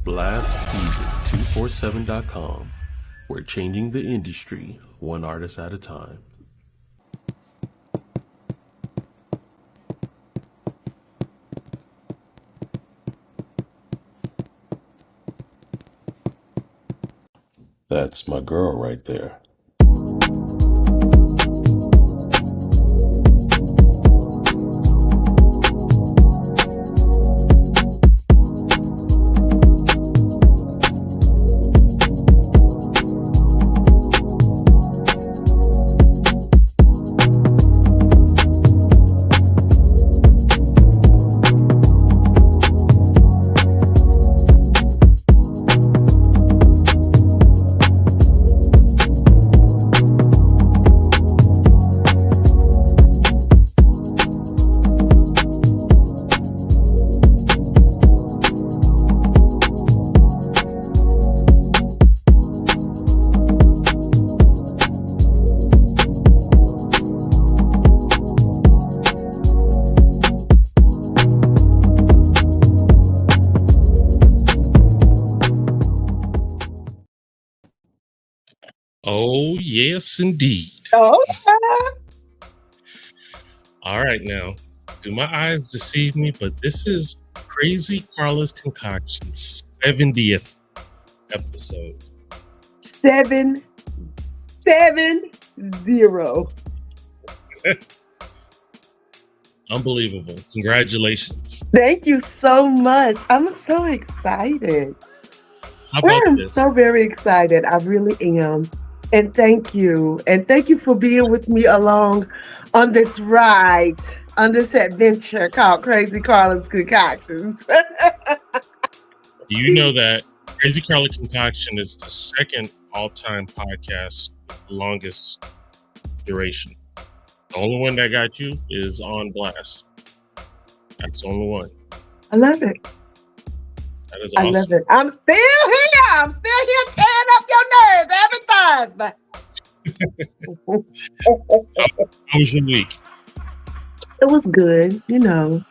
blastmusic247.com. We're changing the industry one artist at a time. That's my girl right there. Oh, yes, indeed. Oh, All right, now, do my eyes deceive me? But this is Crazy Carla's Concoctions 70th episode. 770. Unbelievable. Congratulations. Thank you so much. I'm so excited. How about I'm this? so very excited. I really am. And thank you. And thank you for being with me along on this ride, on this adventure called Crazy Carla's Concoctions. Do you know that Crazy Carla Concoction is the second all-time podcast with the longest duration? The only one that got you is On Blast. That's the only one. I love it. That is I awesome. love it. I'm still here. I'm still here tearing up your nerves every Thursday. How was your week? It was good, you know.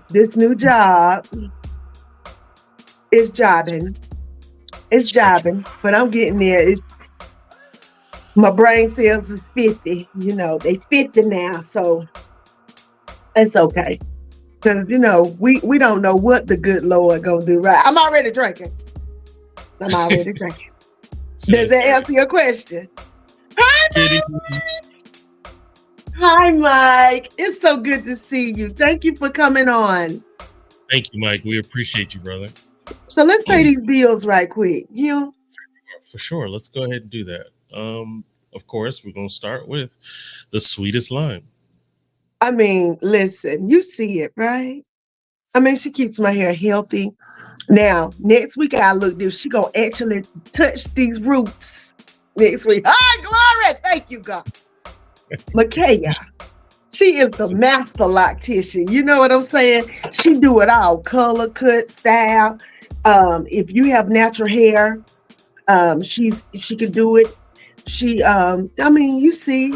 This new job is jobbing. It's jobbing, but I'm getting there. My brain cells is 50. You know, they 50 now, so it's okay. Because, you know, we don't know what the good Lord gonna do, right? I'm already drinking. Does that answer your question? Hi, Mike. Hi, Mike. It's so good to see you. Thank you for coming on. Thank you, Mike. We appreciate you, brother. So let's pay these bills right quick. You know? For sure. Let's go ahead and do that. Of course, we're going to start with the sweetest line. I mean, listen, you see it, right? I mean, she keeps my hair healthy. Now, next week I look if she gonna actually touch these roots next week. Hi, glory! Thank you, God. Makaya, she is the master loctician. You know what I'm saying? She do it all: color, cut, style. If you have natural hair, she can do it. She, I mean, you've seen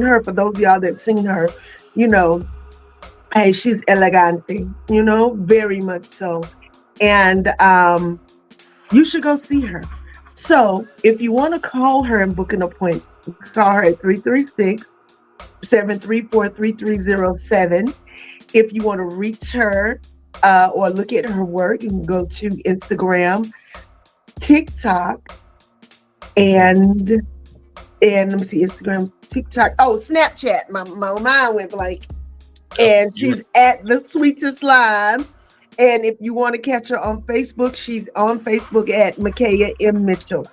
her. For those of y'all that seen her, you know, hey, she's elegante. You know, very much so. And you should go see her. So if you want to call her and book an appointment, call her at 336-734-3307. If you want to reach her or look at her work, you can go to Instagram, TikTok, and let me see, Instagram, TikTok. Oh, Snapchat. My mind went blank. And she's at The Sweetest Line. And if you want to catch her on Facebook, she's on Facebook at Makaya M. Mitchell.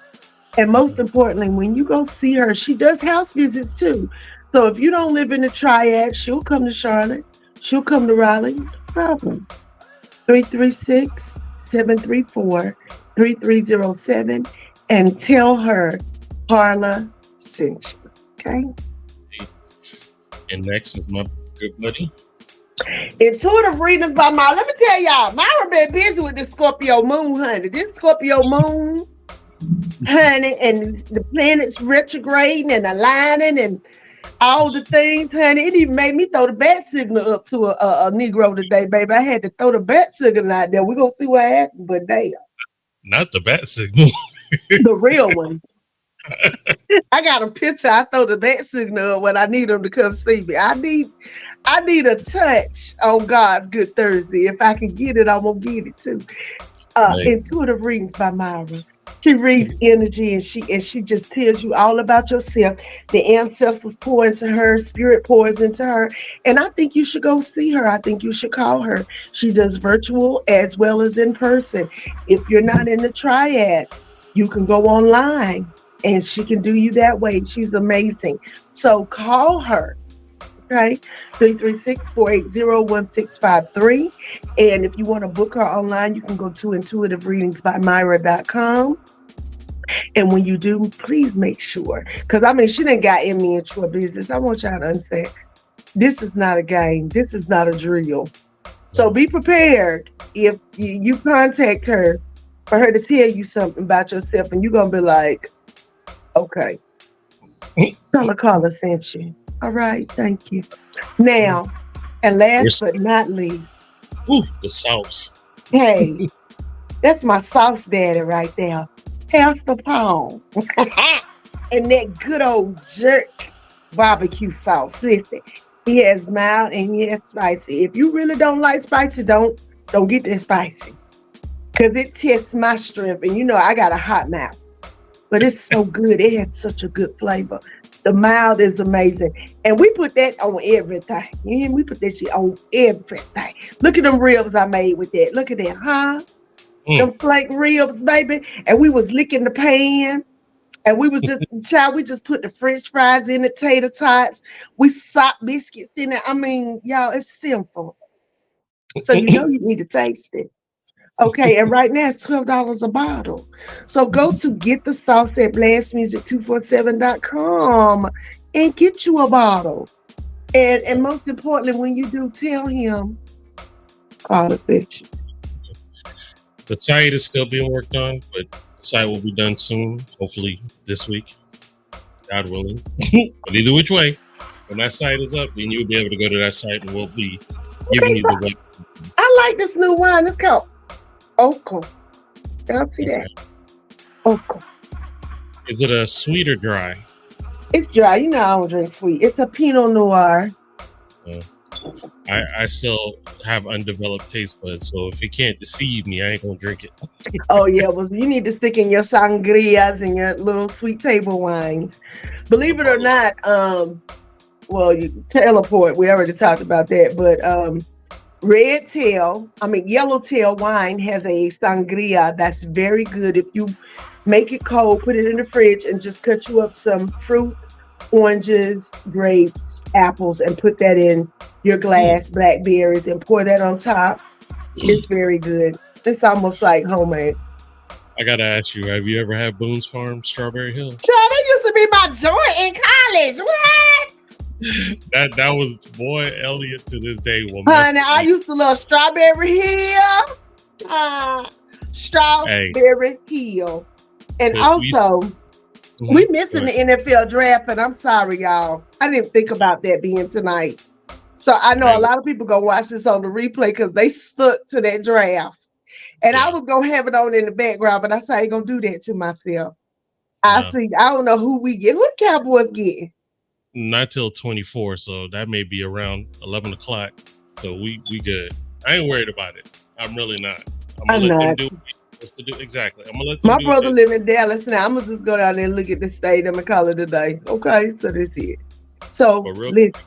And most importantly, when you go see her, she does house visits too. So if you don't live in the Triad, she'll come to Charlotte. She'll come to Raleigh. No problem. 336-734-3307. And tell her Carla sent you. Okay? And next is my good buddy. Intuitive readings by Myra. Let me tell y'all, Myra been busy with the Scorpio moon, honey. This Scorpio moon, honey, and the planets retrograding and aligning, and all the things, honey. It even made me throw the bat signal up to a Negro today, baby. I had to throw the bat signal out there. We're going to see what happens, but damn. Not the bat signal. The real one. I got a picture. I throw the bat signal up when I need them to come see me. I need a touch on God's Good Thursday. If I can get it, I'm going to get it too. Intuitive Readings by Myra. She reads energy and she just tells you all about yourself. The ancestors pour into her, spirit pours into her. And I think you should go see her. I think you should call her. She does virtual as well as in person. If you're not in the triad, you can go online and she can do you that way. She's amazing. So call her. Okay, 336-480-1653. And if you want to book her online, you can go to intuitivereadingsbymyra.com. And when you do, please make sure, because I mean, she done got in me into a business. I want y'all to understand, this is not a game. This is not a drill. So be prepared if you contact her for her to tell you something about yourself, and you're going to be like, okay, Carla sent you. All right, thank you. Now, and last but not least. Ooh, the sauce. Hey, that's my sauce daddy right there. Pastor Paul. And that good old jerk barbecue sauce. Listen, he has mild and he has spicy. If you really don't like spicy, don't get that spicy. Because it tests my strength. And you know, I got a hot mouth. But it's so good. It has such a good flavor. The mild is amazing. And we put that on everything. You hear me? We put that shit on everything. Look at them ribs I made with that. Look at that, huh? Them flake ribs, baby. And we was licking the pan. And we was just, child, we just put the French fries in it, tater tots. We sop biscuits in it. I mean, y'all, it's simple. So you know you need to taste it. Okay, and right now it's $12 a bottle. So go to get the sauce at blastmusic247.com and get you a bottle. And most importantly, when you do, tell him, Carla sent you. The site is still being worked on, but the site will be done soon, hopefully this week, God willing. But either which way, when that site is up, then you'll be able to go to that site and we'll be giving you the way. I like this new wine. It's called Oco. Y'all see that? Oco. Is it a sweet or dry? It's dry. You know I don't drink sweet. It's a Pinot Noir. I still have undeveloped taste buds, so if it can't deceive me, I ain't gonna drink it. Oh yeah, well you need to stick in your sangrias and your little sweet table wines. Believe it or not, well you teleport. We already talked about that, but yellowtail wine has a sangria that's very good. If you make it cold, put it in the fridge, and just cut you up some fruit, oranges, grapes, apples, and put that in your glass, blackberries, and pour that on top. It's very good. It's almost like homemade. I gotta ask you, have you ever had Boone's Farm Strawberry Hill? Child, that used to be my joint in college. What? That was, boy, Elliot to this day will. Honey, I used to love Strawberry Hill. Strawberry Hill. And also, we missing the NFL draft, and I'm sorry, y'all. I didn't think about that being tonight. So I know a lot of people gonna watch this on the replay because they stuck to that draft. And I was gonna have it on in the background, but I said I ain't gonna do that to myself. I don't know who we get. Who the Cowboys get? Not till 24, so that may be around 11 o'clock. So we good. I ain't worried about it. I'm really not. I'm gonna let them do what they're supposed to do. Exactly. I'm gonna let them My brother live in Dallas now. I'm gonna just go down there and look at the stadium and call it a day. Okay, so this is it. So listen.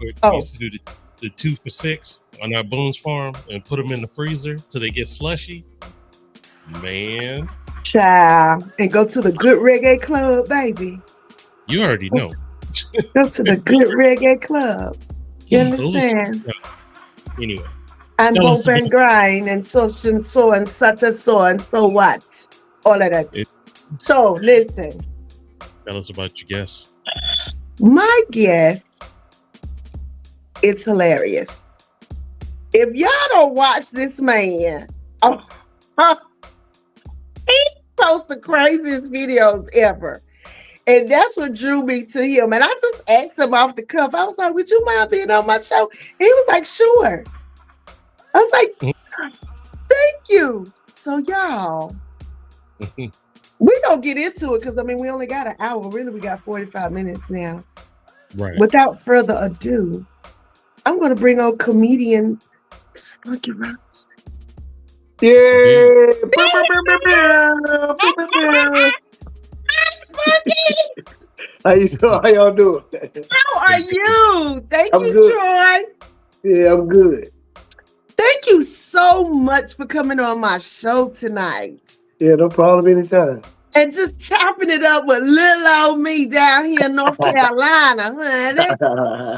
We used to do the 2 for $6 on our Boone's Farm and put them in the freezer till they get slushy. Man. Child. And go to the Good Reggae Club, baby. You already know. Go to the Good Reggae Club. You understand? Anyway. And hope and grind and such and so and such and so and so what? All of that. So listen. Tell us about your guest. My guest. It's hilarious. If y'all don't watch this man, he posts the craziest videos ever. And that's what drew me to him. And I just asked him off the cuff. I was like, would you mind being on my show? And he was like, sure. I was like, thank you. So y'all, we gonna get into it because I mean we only got an hour. Really, we got 45 minutes now. Right. Without further ado, I'm gonna bring on comedian Spunky Robinson. Yeah. How you doing? How y'all doing? How are you? Thank I'm you, good. Troy. Yeah, I'm good. Thank you so much for coming on my show tonight. Yeah, no problem anytime. And just chopping it up with little old me down here in North Carolina, honey.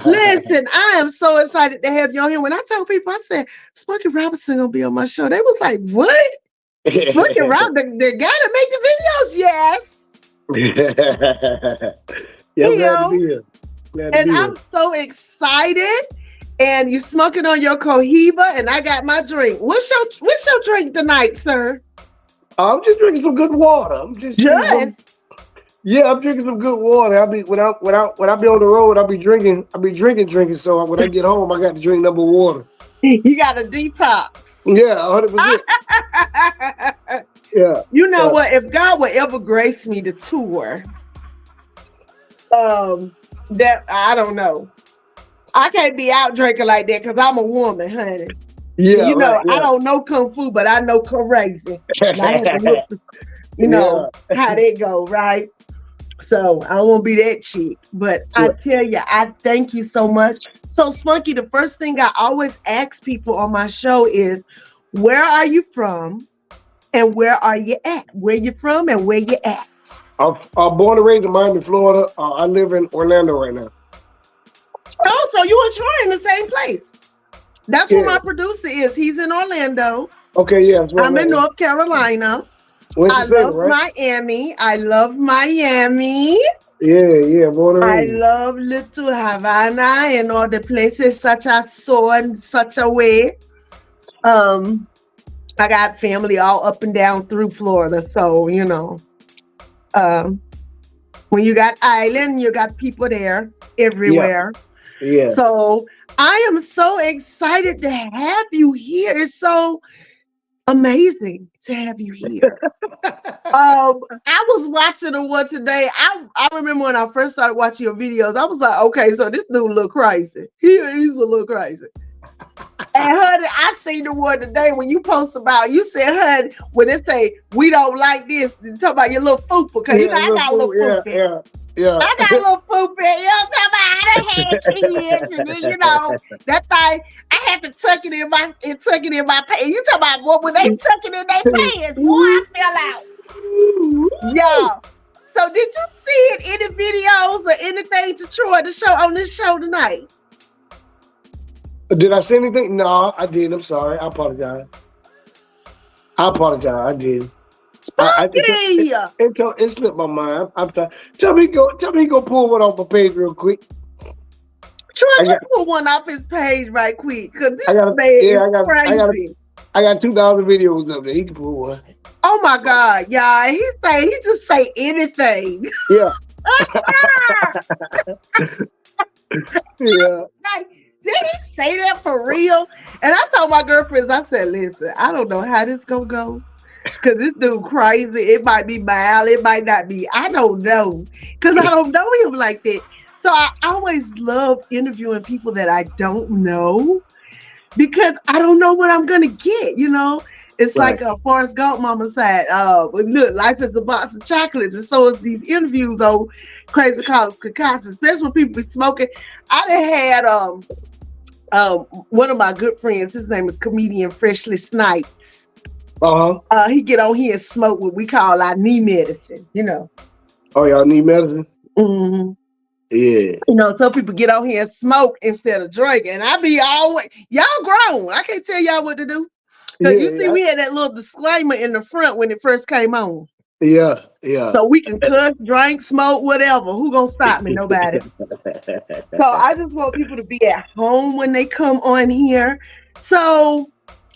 Listen, I am so excited to have you on here. When I tell people, I said, Spunky Robinson gonna be on my show. They was like, what? Spunky Robinson, the guy that make the videos? Yes. Yeah, I'm glad to be here. Glad to And be here. I'm so excited. And you smoking on your Cohiba, and I got my drink. What's your drink tonight, sir? I'm just drinking some good water. I'm just yeah, I'm drinking some good water. I be when I be on the road, I be drinking. So when I get home, I got to drink number water. You got a detox. Yeah, 100%. Yeah. You know what? If God would ever grace me to tour, that I don't know. I can't be out drinking like that because I'm a woman, honey. Yeah, you know, right, yeah. I don't know kung fu, but I know crazy. I had to look to, you know how that go, right? So I won't be that cheap. But I tell you, I thank you so much. So Spunky, the first thing I always ask people on my show is, where are you from and where are you at? Where you from and where you at? I'm born and raised in Miami, Florida. I live in Orlando right now. Oh, so you and Troy in the same place. That's where my producer is. He's in Orlando. Okay, yeah. I'm in North Carolina. I love Miami. I love Miami. Yeah, born and I raised. love Little Havana and all the places such as so in such a way. I got family all up and down through Florida, so you know. When you got island, you got people there everywhere. Yeah. So I am so excited to have you here. It's so amazing to have you here. I was watching the one today. I remember when I first started watching your videos, I was like, okay, so this dude look crazy. He's a little crazy. And honey, I seen the one today when you post about, you said, honey, when they say, we don't like this, you talk about your little fupa, because you know, I got a little fupa. Yeah. I got a little fupa, you know what I'm talking about? I done had kids, and then, you know, that thing, I had to tuck it in my pants. You talking about, well, when they tuck it in their pants, boy, I fell out. Y'all. So did you see it, any videos or anything to Troy to show on this show tonight? Did I say anything? No, I didn't. I'm sorry. I apologize. I did. It slipped my mind. I'm sorry. Tell me, go pull one off my page real quick. Troy, just pull one off his page right quick, because this man is crazy. I got 2,000 videos up there. He can pull one. Oh my God, y'all! He just say anything. Yeah. Yeah. Did he say that for real? And I told my girlfriends, I said, listen, I don't know how this gonna go. Because this dude crazy. It might be mild. It might not be. I don't know. Because I don't know him like that. So I always love interviewing people that I don't know. Because I don't know what I'm going to get, you know. It's like Forrest Gump mama said, look, life is a box of chocolates. And so is these interviews on Crazy Carla Concoctions, especially when people be smoking. I done had one of my good friends, his name is comedian Freshly Snipes. He get on here and smoke what we call our knee medicine, you know. Oh, y'all need medicine? Mm-hmm. Yeah. You know, some people get on here and smoke instead of drinking. And I be always, y'all grown. I can't tell y'all what to do. Because you see, we had that little disclaimer in the front when it first came on. Yeah. So we can cuss, drink, smoke, whatever. Who gonna stop me? Nobody. So I just want people to be at home when they come on here. So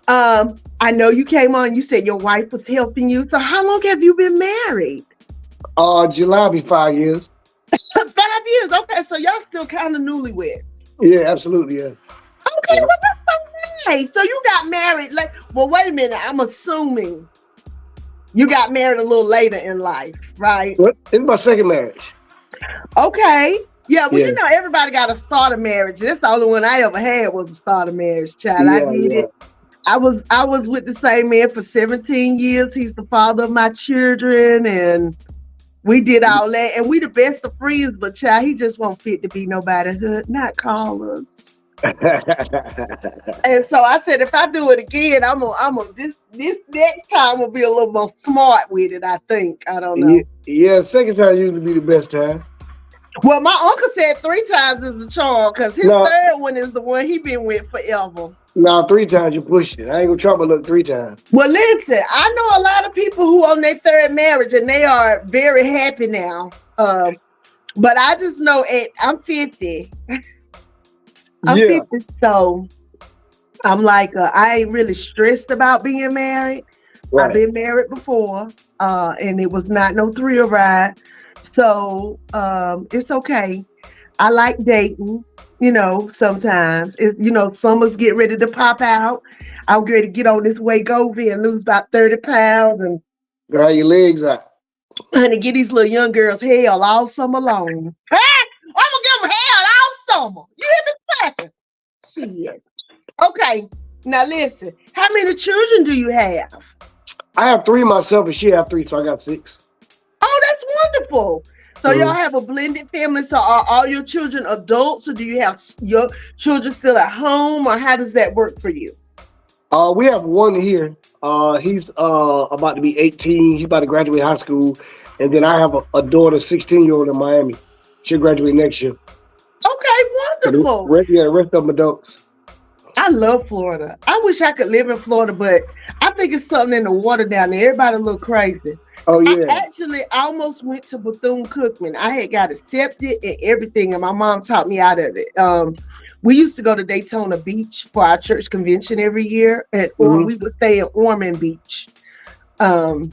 I know you came on, you said your wife was helping you. So how long have you been married? July will be 5 years. 5 years. Okay, so y'all still kind of newlyweds. Yeah, absolutely. Yeah. Okay, Yeah. well that's so nice. So you got married like? Well, wait a minute. I'm assuming you got married a little later in life, right? What? It's my second marriage. Okay. Yeah, well, Yeah. you know, everybody got a start of marriage. That's the only one I ever had was a start of marriage, child. I did it. I was with the same man for 17 years. He's the father of my children, and we did all that. And we the best of friends, but child, he just won't fit to be nobody hood, not Carla's. And so I said, if I do it again, I'm gonna this next time will be a little more smart with it. I think. I don't know. Yeah, second time usually be the best time. Well, my uncle said 3 times is the charm because his third one is the one he been with forever. Now 3 times you push it. I ain't gonna try my luck 3 times. Well, listen, I know a lot of people who on their third marriage and they are very happy now. But I just know I'm 50. I'm 50, so I'm like, I ain't really stressed about being married. Right. I've been married before, and it was not no thrill ride. So it's okay. I like dating, you know, sometimes. It's, you know, summers get ready to pop out. I'm ready to get on this Wegovy and lose about 30 pounds. And how your legs out? Honey, get these little young girls hell all summer long. Hey, I'm going to give them hell all summer. You hear me talking? Shit. Okay, now listen. How many children do you have? I have 3 myself, and she have 3, so I got 6. Oh, that's wonderful. So y'all have a blended family. So are all your children adults, or do you have your children still at home, or how does that work for you? We have one here. He's about to be 18. He's about to graduate high school. And then I have a daughter, 16-year-old in Miami. She'll graduate next year. Okay, wonderful. The rest of them adults. I love Florida. I wish I could live in Florida, but I think it's something in the water down there. Everybody a little crazy. Oh, yeah. I almost went to Bethune-Cookman. I had got accepted and everything, and my mom taught me out of it. We used to go to Daytona Beach for our church convention every year, or we would stay in Ormond Beach. And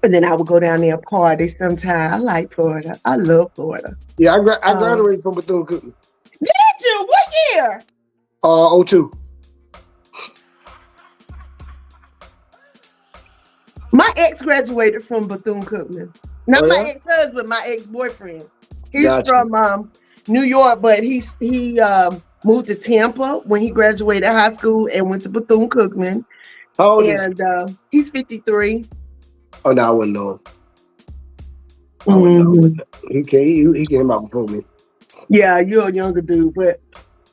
then I would go down there and party sometime. I like Florida. I love Florida. Yeah, I graduated from Bethune-Cookman. Did you? What year? 02. My ex graduated from Bethune-Cookman. Not my ex-husband, my ex-boyfriend. He's from New York, but he moved to Tampa when he graduated high school and went to Bethune-Cookman. How old is he? And he's 53. Oh, no, I wouldn't know him. I wouldn't know. He came out before me. Yeah, you're a younger dude, but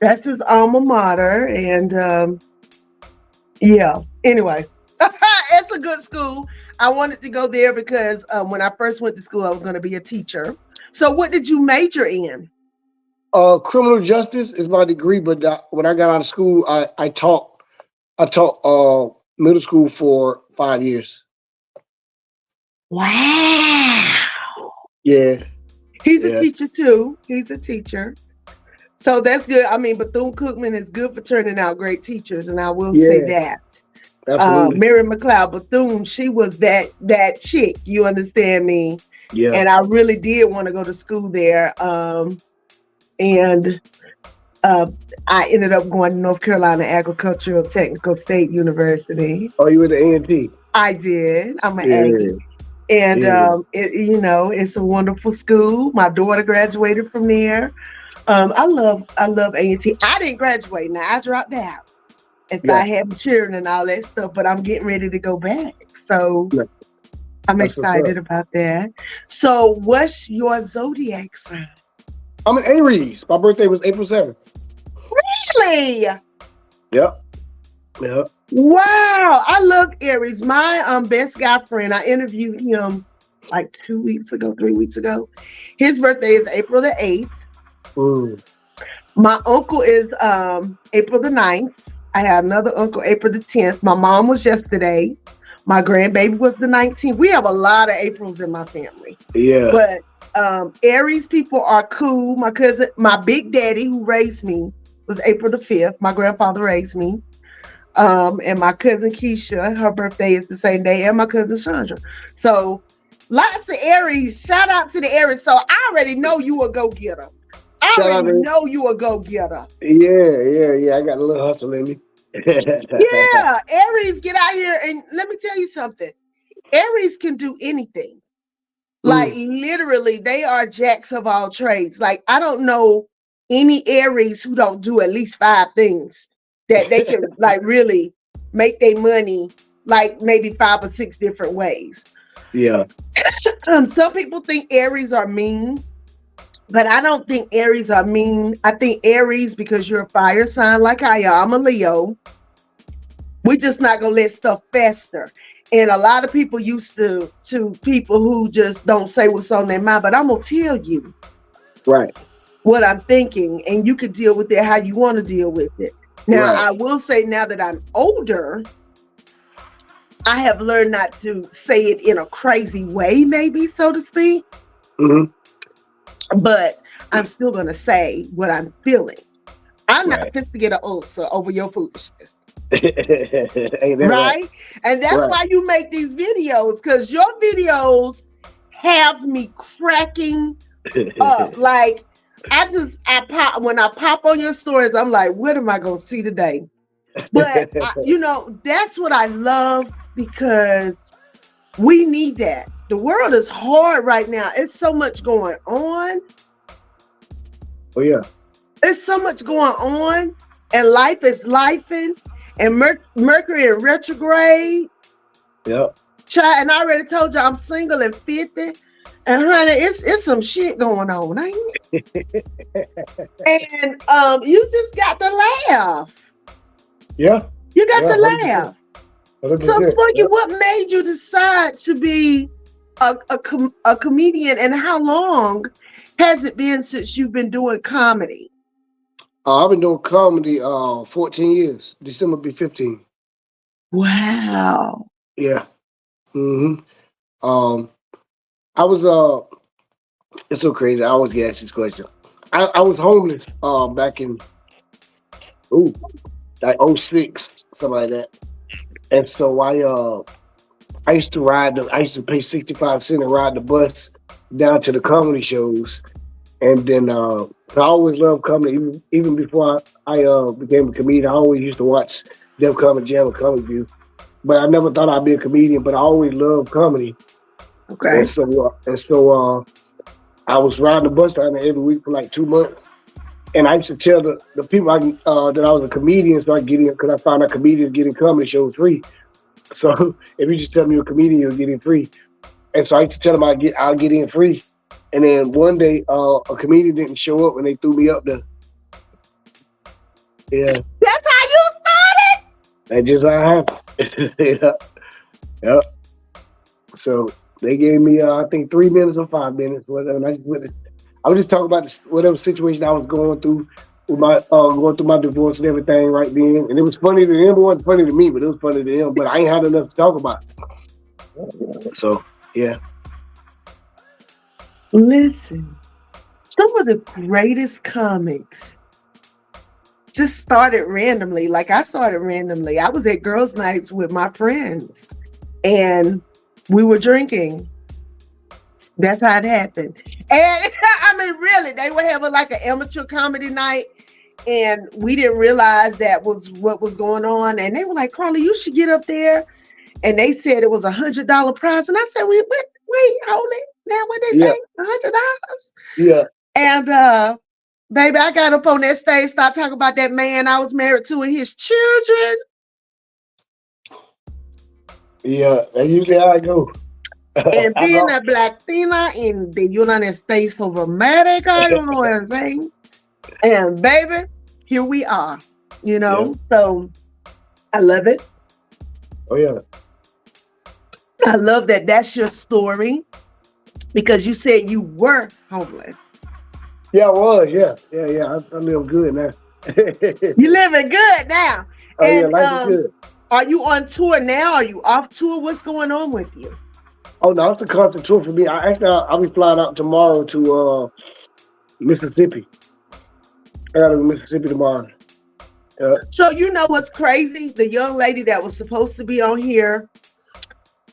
that's his alma mater. And yeah, anyway. It's a good school. I wanted to go there because when I first went to school, I was going to be a teacher. So what did you major in? Criminal justice is my degree, but when I got out of school, I taught middle school for 5 years. Wow. Yeah. He's a teacher too. He's a teacher. So that's good. I mean, Bethune-Cookman is good for turning out great teachers, and I will say that. Mary McLeod Bethune, she was that chick. You understand me? Yeah. And I really did want to go to school there. And I ended up going to North Carolina Agricultural Technical State University. Oh, you were the A&T? I did. I'm an Aggie. And it's a wonderful school. My daughter graduated from there. I love A&T. I didn't graduate. Now I dropped out. And so I had children and all that stuff, but I'm getting ready to go back. So I'm excited about that. So what's your zodiac sign? I'm an Aries. My birthday was April 7th. Really? Yep. Wow. I love Aries. My best guy friend, I interviewed him like 3 weeks ago. His birthday is April the 8th. Mm. My uncle is April the 9th. I had another uncle, April the 10th. My mom was yesterday. My grandbaby was the 19th. We have a lot of Aprils in my family. Yeah. But Aries people are cool. My cousin, my big daddy who raised me was April the 5th. My grandfather raised me. And my cousin Keisha, her birthday is the same day, and my cousin Chandra. So Lots of Aries. Shout out to the Aries. So I already know you a go-getter. I Shout out already to know you a go-getter. yeah. I got a little hustle in me. Yeah, Aries, get out here and let me tell you something. Aries can do anything. Like literally, they are jacks of all trades. Like I don't know any Aries who don't do at least 5 things that they can like really make their money like maybe 5 or 6 different ways. Yeah. Some people think Aries are mean, but I don't think Aries are mean. I think Aries, because you're a fire sign like I am, I'm a Leo. We're just not gonna let stuff fester. And a lot of people used to people who just don't say what's on their mind. But I'm gonna tell you Right. what I'm thinking, and you could deal with it how you want to deal with it. Now, Right. I will say now that I'm older, I have learned not to say it in a crazy way, maybe, so to speak. But I'm still gonna say what I'm feeling. I'm not just to get an ulcer over your foolishness. Ain't that Right? And that's Right. why you make these videos, because your videos have me cracking up. Like I pop when I pop on your stories, I'm like, what am I gonna see today? But that's what I love, because we need that. The world is hard right now. It's so much going on. Oh yeah. There's so much going on, and life is lifing, and Mercury in retrograde. Yep. Child, and I already told you I'm single and 50. And honey, it's some shit going on, ain't it? And you just got to laugh. Yeah. You got to 100%. laugh. 100%. So Spunky, Yep. what made you decide to be a comedian, and how long has it been since you've been doing comedy? I've been doing comedy 14 years. December be 15. Wow. Yeah. I was it's so crazy. I always get asked this question. I was homeless back in like 06, something like that. And so I used to pay 65 cents and ride the bus down to the comedy shows. And then I always loved comedy. Even before I became a comedian, I always used to watch Def Comedy Jam and Comedy View. But I never thought I'd be a comedian, but I always loved comedy. Okay. And so I was riding the bus down there every week for like 2 months. And I used to tell the people that I was a comedian, so I get in, because I found out comedians getting comedy shows free. So if you just tell me you're a comedian, you'll get in free. And so I used to tell them I'll get in free. And then one day, a comedian didn't show up, and they threw me up there. Yeah. That's how you started? That's just how it happened. Yeah. So they gave me, I think, 3 minutes or 5 minutes, whatever. And I was just talking about whatever situation I was going through with my going through my divorce and everything right then. And it was funny to them. It wasn't funny to me, but it was funny to them. But I ain't had enough to talk about. So yeah. Listen, some of the greatest comics just started randomly. Like I started randomly. I was at girls' nights with my friends, and we were drinking. That's how it happened. And I mean, really, they were having like an amateur comedy night, and we didn't realize that was what was going on. And they were like, Carla, you should get up there. And they said it was $100 prize. And I said, wait, hold it. Now what they say? $100? Yeah. And baby, I got up on that stage, started talking about that man I was married to and his children. Yeah, that's usually how I go. And being a Latina in the United States of America, you know what I'm saying? And baby, here we are, So I love it. Oh yeah. I love that that's your story, because you said you were homeless. Yeah, I was. Yeah. I live good now. You living good now. Oh, and yeah, life is good. Are you on tour now? Are you off tour? What's going on with you? Oh no, it's a constant tour for me. I'll be flying out tomorrow to Mississippi. I gotta go to Mississippi tomorrow. So you know what's crazy? The young lady that was supposed to be on here,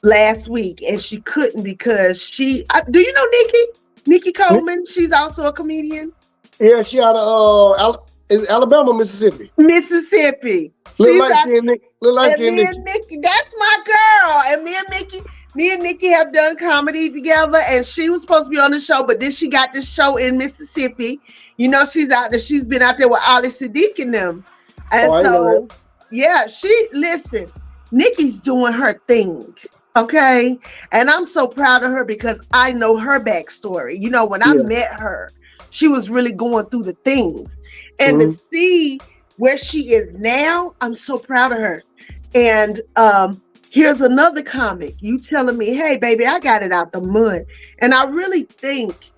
last week, and she couldn't because she. Do you know Nikki? Nikki Coleman. She's also a comedian. Yeah, she out of is Alabama, Mississippi. Mississippi. Little She's light out, skin Nick. Little light and skin me Nick. and Nikki. That's my girl. And me and Nikki have done comedy together. And she was supposed to be on the show, but then she got this show in Mississippi. You know, she's out there. She's been out there with Ali Sadiq and them. And Oh, I know so, yeah, listen. Nikki's doing her thing. Okay. And I'm so proud of her because I know her backstory. You know, when I met her, she was really going through the things. And to see where she is now, I'm so proud of her. And here's another comic. You telling me, hey, baby, I got it out the mud. And I really think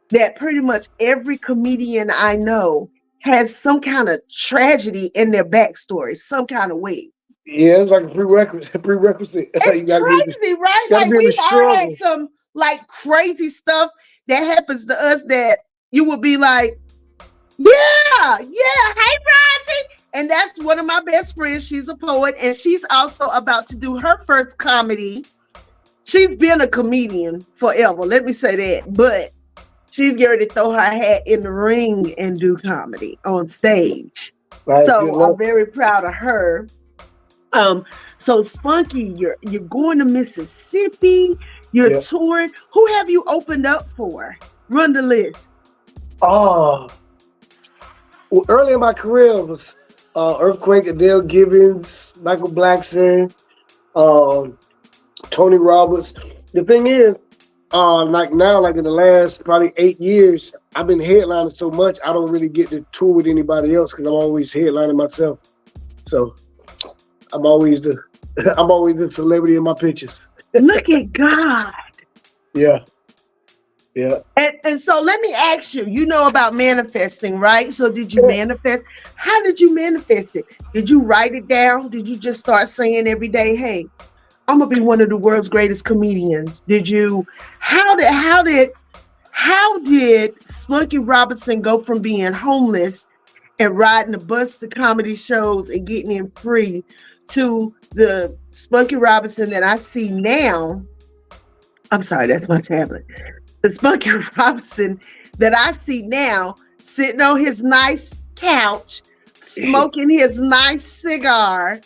that pretty much every comedian I know has some kind of tragedy in their backstory, some kind of way. Yeah, it's like a prerequisite. It's you gotta crazy, right? gotta Like be in the we've all had struggle. some like crazy stuff that happens to us that you would be like, yeah, hey, Rosie. And that's one of my best friends. She's a poet, and she's also about to do her first comedy. She's been a comedian forever, let me say that, but she's getting ready to throw her hat in the ring and do comedy on stage. Right, So I'm very proud of her. So Spunky, you're going to Mississippi, you're touring. Who have you opened up for? Run the list. Well, early in my career it was Earthquake, Adele Gibbons, Michael Blackson, Tony Roberts. The thing is, like now, like in the last probably 8 years, I've been headlining so much I don't really get to tour with anybody else because I'm always headlining myself. So I'm always the celebrity in my pictures. Look at God. Yeah. And so let me ask you, you know about manifesting, right? So did you manifest? How did you manifest it? Did you write it down? Did you just start saying every day, hey, I'm gonna be one of the world's greatest comedians? Did you, how did Spunky Robinson go from being homeless and riding the bus to comedy shows and getting in free to the Spunky Robinson that I see now? I'm sorry, that's my tablet. The Spunky Robinson that I see now, sitting on his nice couch, smoking his nice cigar,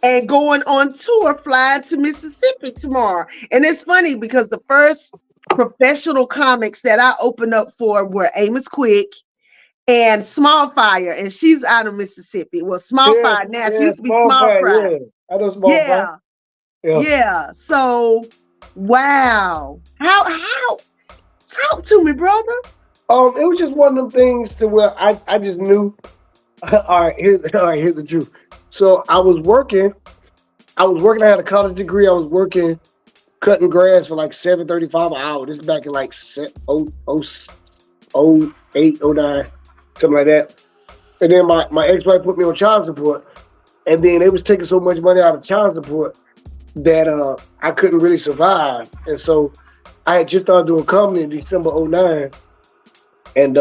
and going on tour, flying to Mississippi tomorrow. And it's funny because the first professional comics that I opened up for were Amos Quick and Small Fire, and she's out of Mississippi. Well, Small Fire now, she used to be Small Fry. Yeah, I know Small Fry. Yeah. So, wow. How? Talk to me, brother. It was just one of them things to where I just knew. All right, here's the truth. So I was working. I had a college degree. I was working cutting grass for like $7.35 an hour. This is back in like 08, 09, something like that. And then my ex-wife put me on child support, and then they was taking so much money out of child support that I couldn't really survive. And so I had just started doing comedy in December 09, and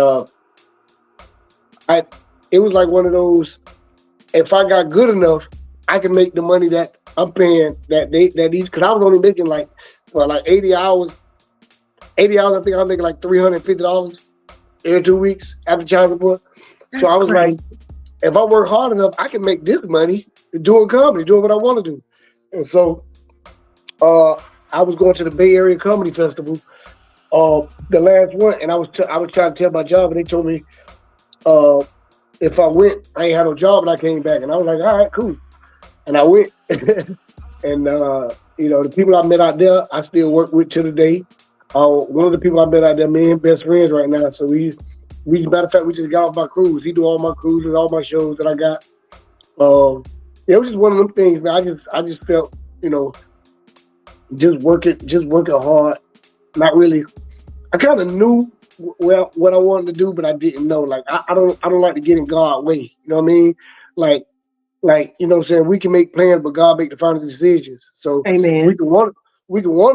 it was like one of those. If I got good enough, I can make the money that I'm paying that these, because I was only making like 80 hours. 80 hours, I think I'm making like $350 in 2 weeks after child support. So I was like, if I work hard enough, I can make this money doing comedy, doing what I want to do. And so I was going to the Bay Area Comedy Festival, the last one, and I was trying to tell my job, and they told me if I went, I ain't had no job, and I came back, and I was like, all right, cool. And I went, and the people I met out there, I still work with to today. One of the people I met out there, me and best friends right now. So we matter of fact, we just got off my cruise. He do all my cruises, all my shows that I got. It was just one of them things, man. I just felt, just working hard. Not really. I kind of knew what I wanted to do, but I didn't know. Like I don't like to get in God's way. You know what I mean? Like you know what I'm saying? We can make plans, but God make the final decisions. So Amen. we can want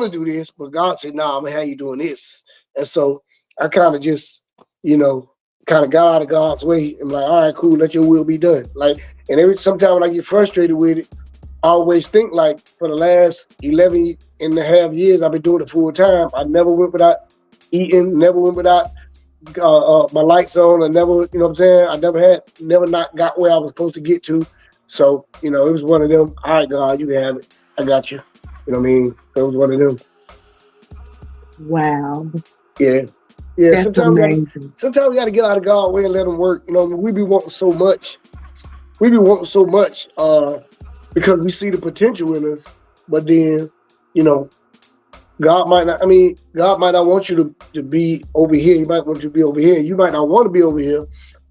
to do this, but God said, "Nah, I'm gonna have you doing this." And so I kind of just, kind of got out of God's way and like, all right, cool, let your will be done. Like, and sometimes when I get frustrated with it, I always think like for the last 11 and a half years, I've been doing it full time. I never went without eating, never went without my lights on. I never, you know what I'm saying? I never not got where I was supposed to get to. So, you know, it was one of them, all right, God, you can have it. I got you. You know what I mean? So it was one of them. Wow. Yeah. That's sometimes amazing. sometimes we got to get out of God's way and let him work. You know, we be wanting so much. Because we see the potential in us, but then, you know, God might not want you to be over here. He might want you to be over here. You might not want to be over here,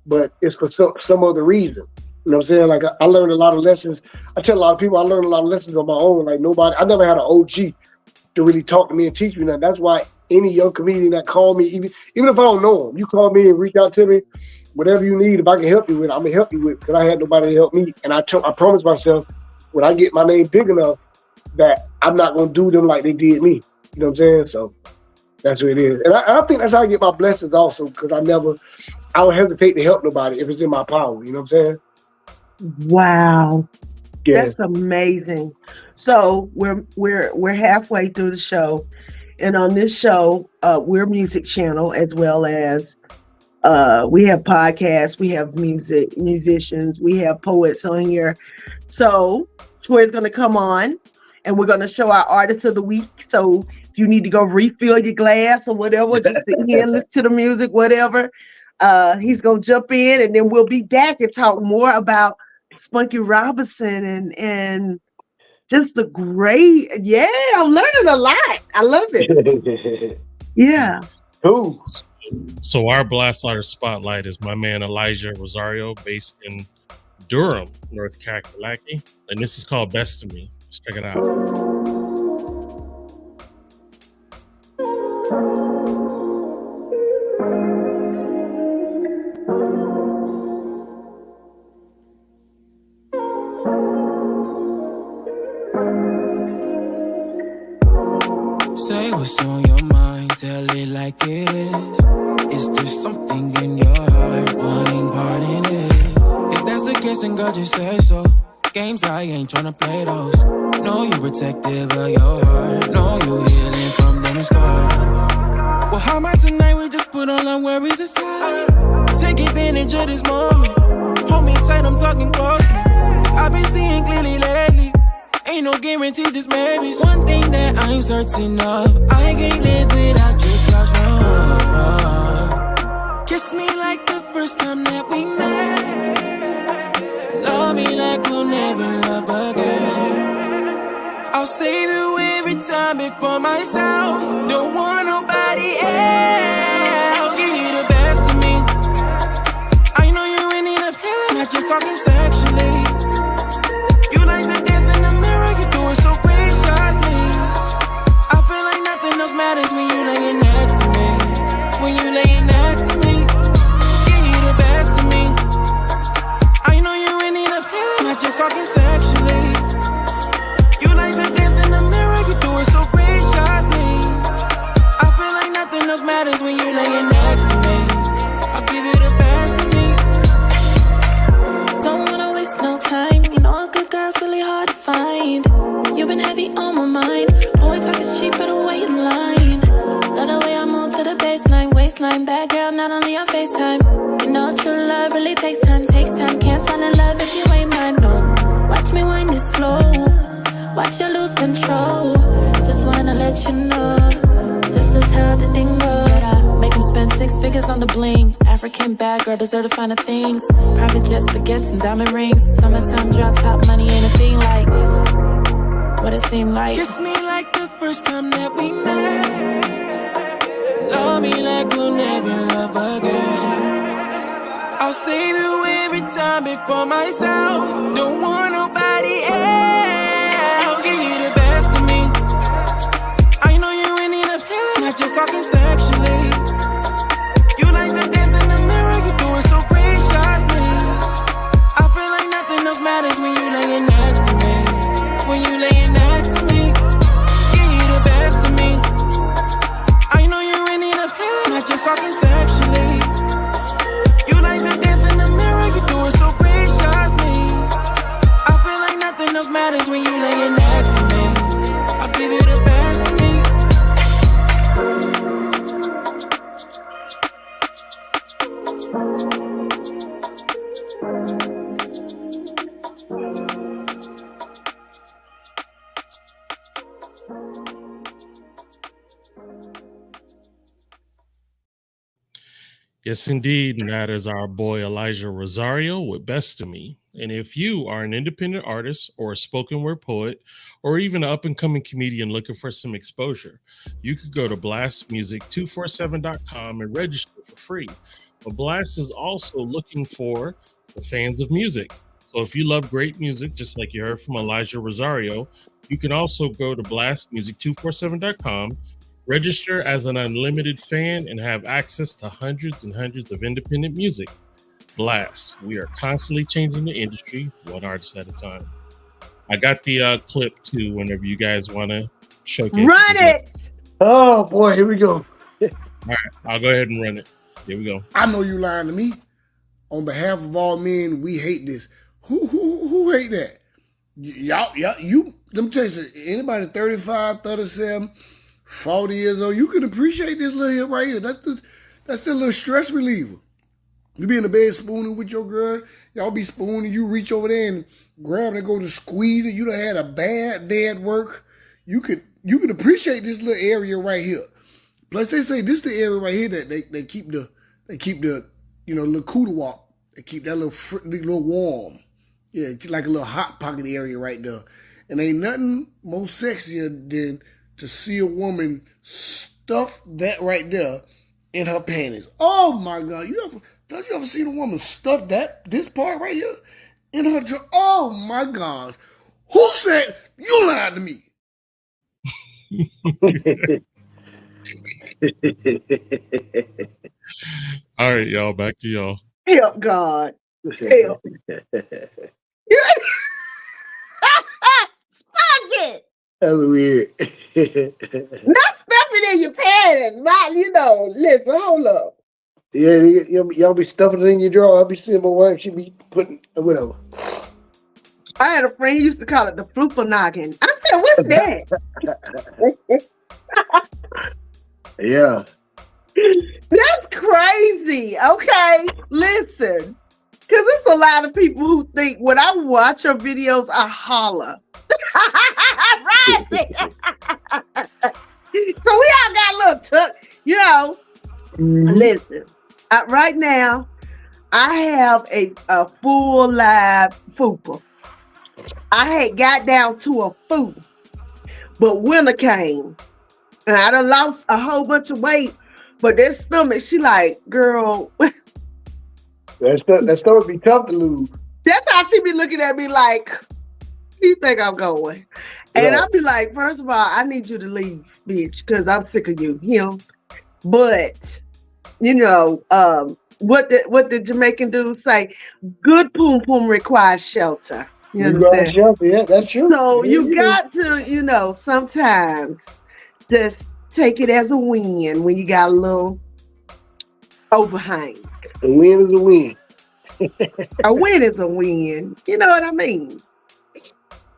but it's for some other reason. You know what I'm saying? Like I learned a lot of lessons. I tell a lot of people I learned a lot of lessons on my own. Like I never had an OG to really talk to me and teach me that. That's why any young comedian that call me, even if I don't know them, you call me and reach out to me, whatever you need, if I can help you with, I'm gonna help you with, because I had nobody to help me. And I promised myself when I get my name big enough that I'm not gonna do them like they did me. You know what I'm saying? So that's what it is. And I think that's how I get my blessings also, because I don't hesitate to help nobody if it's in my power. You know what I'm saying? Wow. Yeah. That's amazing. So we're halfway through the show, and on this show, we're a music channel as well as we have podcasts, we have musicians, we have poets on here. So Troy's going to come on, and we're going to show our artist of the week. So if you need to go refill your glass or whatever, just sit here and listen to the music, whatever. He's going to jump in, and then we'll be back and talk more about Spunky Robinson and just the great. Yeah, I'm learning a lot. I love it. Yeah. Cool. So our Blast Artist Spotlight is my man Elijah Rosario, based in Durham, North Kakalaki, and this is called Best of Me. Let's check it out. Say what's on your mind, tell it like it is. Is there something in your heart wanting part in it? If that's the case, then girl, just say so. Games, I ain't tryna play those. Know you protective of your heart. Know you healing from them scars. Well, how about tonight we just put all our worries aside? Take advantage of this moment. Hold me tight, I'm talking close. I've been seeing clearly lately. Ain't no guarantee, just maybe. One thing that I'm certain of, I can't live without your touch, no. Kiss me like the first time that we met. Love me like we'll never love again. I'll save you every time before myself. Don't want nobody else. Give you the best of me. I know you ain't need a feeling, not just talking sexually. You like the dance in the mirror, you do it so graciously. I feel like nothing else matters when you laying next to me. When you laying next to me, give you the best of me. I know you ain't need a feeling, not just talking sexually. You like the dance in the mirror, you do it so graciously. I feel like nothing else matters when you laying next to me. I'll give you the best of me. Don't wanna waste no time. You know a good girl's really hard to find. You've been heavy on my mind. Boy talk is cheap, better wait in line. Love the way I move to the baseline, waistline. Bad girl, not only on FaceTime. You know true love really takes time. Can't find a love if you ain't mine, no. Watch me wind it slow. Watch you lose control. Just wanna let you know, this is how the thing goes. Make him spend 6 figures on the bling. African bad girl deserve the finer things. Private jets, baguettes, and diamond rings. Summertime drop top money ain't a thing like what it seemed like. Kiss me like the first time that we met. Love me like we'll never love again. I'll save you every time before myself. Don't want nobody else. Give you the best of me. I know you ain't need a feeling, not just talking sexually. You like the dance in the mirror, you do it so graciously. I feel like nothing else matters when you laying next to me. When you laying next to me, give you the best of me. I know you ain't need a feeling, not just talking sexually. You like the dance in the mirror, you do it so graciously. I feel like nothing else matters when you Yes, indeed. And that is our boy Elijah Rosario with Best of Me. And if you are an independent artist or a spoken word poet or even an up and coming comedian looking for some exposure, you could go to blastmusic247.com and register for free. But Blast is also looking for the fans of music. So if you love great music, just like you heard from Elijah Rosario, you can also go to blastmusic247.com, register as an unlimited fan, and have access to hundreds and hundreds of independent music. Blast. We are constantly changing the industry, one artist at a time. I got the clip too. Whenever you guys want to showcase, run it. Oh boy, here we go. All right, I'll go ahead and run it. Here we go. I know you lying to me. On behalf of all men, we hate this. Who hate that? Y'all, you. Let me tell you something. Anybody 35, 37, 40 years old, you can appreciate this little hit right here. That's a little stress reliever. You be in the bed spooning with your girl, y'all be spooning, you reach over there and grab it and go to squeeze it. You done had a bad day at work. You can appreciate this little area right here. Plus they say this the area right here that they keep the little cooler walk. They keep that little warm. Yeah, like a little hot pocket area right there. And ain't nothing more sexier than to see a woman stuff that right there in her panties. Oh my God. Don't you ever seen a woman stuff this part right here in her dress? Oh my gosh. Who said you lied to me? All right, y'all, back to y'all. Help God. Help. Spark it. That's weird. Not stuffing in your panties. Listen, hold up. Yeah, y'all be stuffing it in your drawer. I'll be seeing my wife, she be putting whatever. I had a friend who used to call it the flooper noggin. I said, what's that? Yeah. That's crazy. Okay, listen. Because there's a lot of people who think when I watch your videos, I holler. Right? So we all got a little tuck, Listen, right now, I have a full live fupa. I had got down to a foo, but winter came, and I done lost a whole bunch of weight. But that stomach, she like, girl. That stomach be tough to lose. That's how she be looking at me like, you think I'm going? And I'll be like, first of all, I need you to leave, bitch, because I'm sick of you. But, what the Jamaican dudes say, good poom poom requires shelter. You understand? Shelter, yeah, that's true. So you got to, sometimes just take it as a win when you got a little overhang. A win is a win. A win is a win. You know what I mean?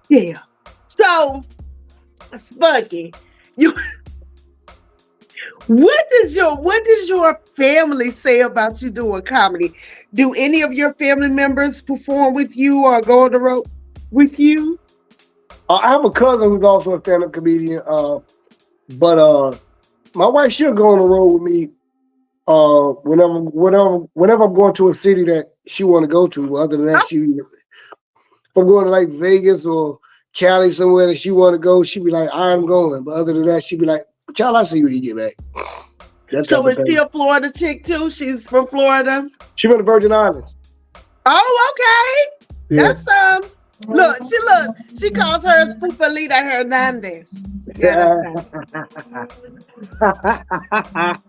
Yeah. So, Spunky, what does your family say about you doing comedy? Do any of your family members perform with you or go on the road with you? I have a cousin who's also a stand-up comedian, but my wife, she'll go on the road with me whenever I'm going to a city that she want to go to. Other than that, if I'm going to like Vegas or Cali somewhere that she want to go, she be like, I'm going. But other than that, she be like, child, I'll see you when you get back. So is she a Florida chick too? She's from Florida? She from the Virgin Islands. Oh, okay. Yeah. That's she calls hers Pupalita Hernandez. Yeah.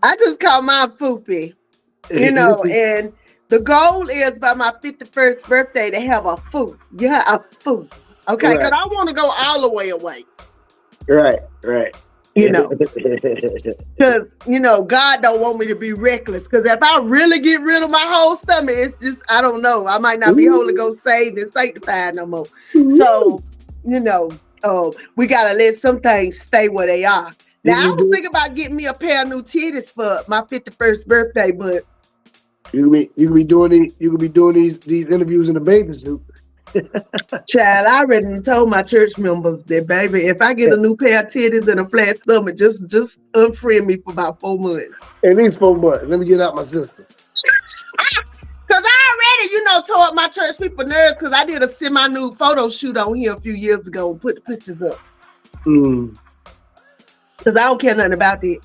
I just call mine Fupi. And the goal is by my 51st birthday to have a foo. Yeah, a foo. Okay, because I want to go all the way away. Right. Because, God don't want me to be reckless. Because if I really get rid of my whole stomach, it's just, I don't know. I might not be Holy Ghost saved and sanctified no more. So, we got to let some things stay where they are. Now, I was thinking about getting me a pair of new titties for my 51st birthday, but you can be doing these interviews in a bathing suit. Child, I already told my church members that, baby, if I get a new pair of titties and a flat stomach, just unfriend me for about 4 months. At least 4 months. Let me get out my system. Cause I already, tore up my church people nerves because I did a semi-nude photo shoot on here a few years ago and put the pictures up. Mm. Cause I don't care nothing about it.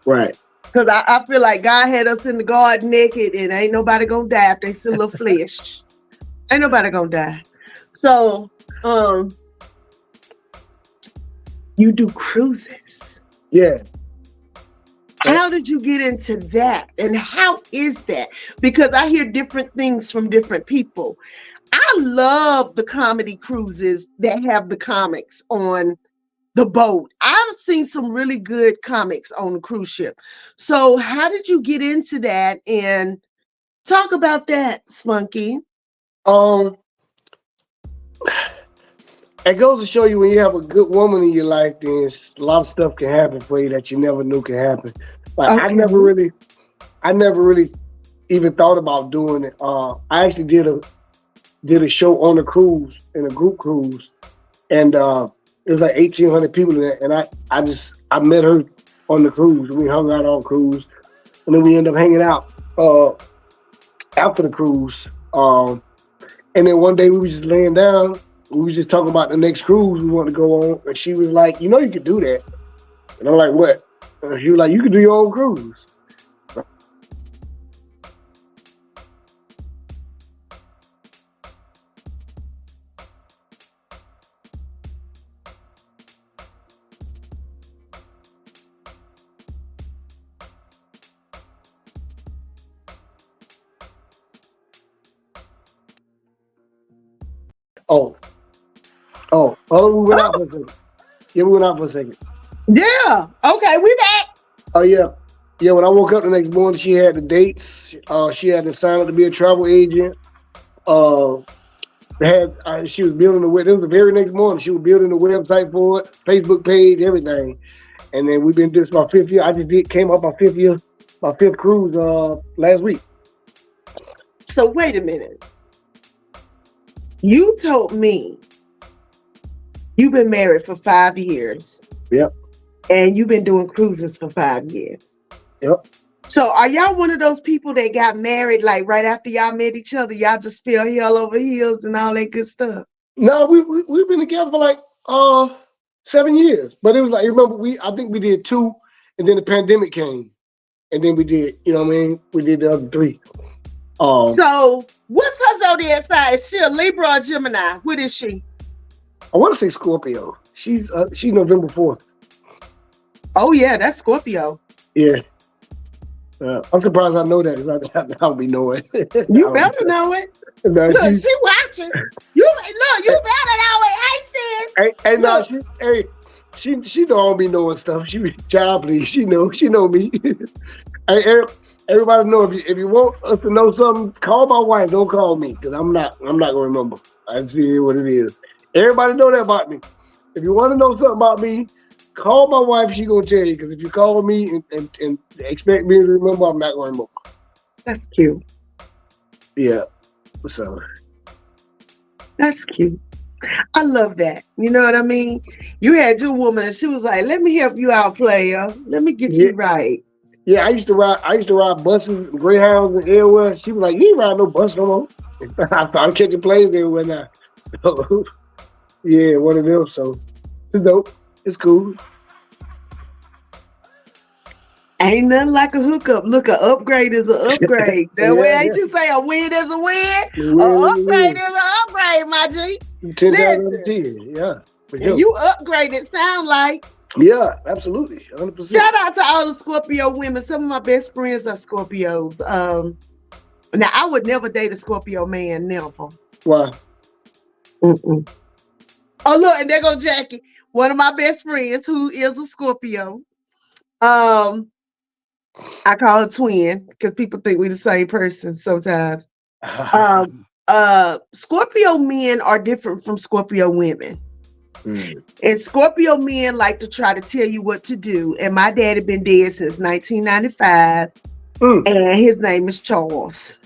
Right. Cause I feel like God had us in the garden naked and ain't nobody gonna die if they see a little flesh. Ain't nobody gonna die. So, you do cruises. Yeah. How did you get into that? And how is that? Because I hear different things from different people. I love the comedy cruises that have the comics on the boat. I've seen some really good comics on the cruise ship. So how did you get into that? And talk about that, Spunky. It goes to show you when you have a good woman in your life, then a lot of stuff can happen for you that you never knew could happen. Like Okay. I never really even thought about doing it. I actually did a show on a cruise, in a group cruise, and it was like 1,800 people in there. And I met her on the cruise. We hung out on cruise, and then we ended up hanging out after the cruise. And then one day we were just laying down. We was just talking about the next cruise we want to go on, and she was like, "You could do that." And I'm like, "What?" And she was like, "You could do your own cruise." We went out for a second. Yeah, we went out for a second. Yeah. Okay, we back. Oh, yeah. Yeah, when I woke up the next morning, she had the dates. She had to sign up to be a travel agent. She was building it was the very next morning. She was building the website for it, Facebook page, everything. And then we've been doing this my 5th year. I just came up my 5th cruise last week. So wait a minute. You told me you've been married for 5 years. Yep. And you've been doing cruises for 5 years. Yep. So are y'all one of those people that got married like right after y'all met each other? Y'all just fell hell over heels and all that good stuff? No, we've been together for like 7 years. But it was like, remember, I think we did 2, and then the pandemic came. And then we did, we did the other 3. So what's her zodiac sign? Is she a Libra or Gemini? What is she? I want to say Scorpio. She's November 4th. Oh yeah, that's Scorpio. Yeah. I'm surprised I know that. 'Cause I don't be knowing. You better know it. No, Look, she watching. You better know it. Hey, sis. She don't be knowing stuff. She be child, please. She know me. Hey, everybody know if you want us to know something, call my wife. Don't call me because I'm not gonna remember. I see what it is. Everybody know that about me. If you want to know something about me, call my wife. She gonna tell you. Because if you call me and expect me to remember, I'm not gonna remember. That's cute. Yeah. So. That's cute. I love that. You know what I mean? You had your woman, and she was like, "Let me help you out, player. Let me get you right." Yeah, I used to ride buses, Greyhounds, and everywhere. She was like, "You ain't ride no bus no more." I'm catching planes everywhere now. So, yeah, one of them. So, it's dope. It's cool. Ain't nothing like a hookup. Look, an upgrade is an upgrade. That way, ain't you say a win is a win? An upgrade is an upgrade, my G. 10 out of 10, yeah. You upgraded, sound like. Yeah, absolutely, 100%. Shout out to all the Scorpio women. Some of my best friends are Scorpios. Now I would never date a Scorpio man, never. Why? Mm-mm. Oh look, and there go Jackie, one of my best friends who is a Scorpio. I call her twin because people think we're the same person sometimes. Scorpio men are different from Scorpio women. And Scorpio men like to try to tell you what to do. And my daddy been dead since 1995. And his name is Charles.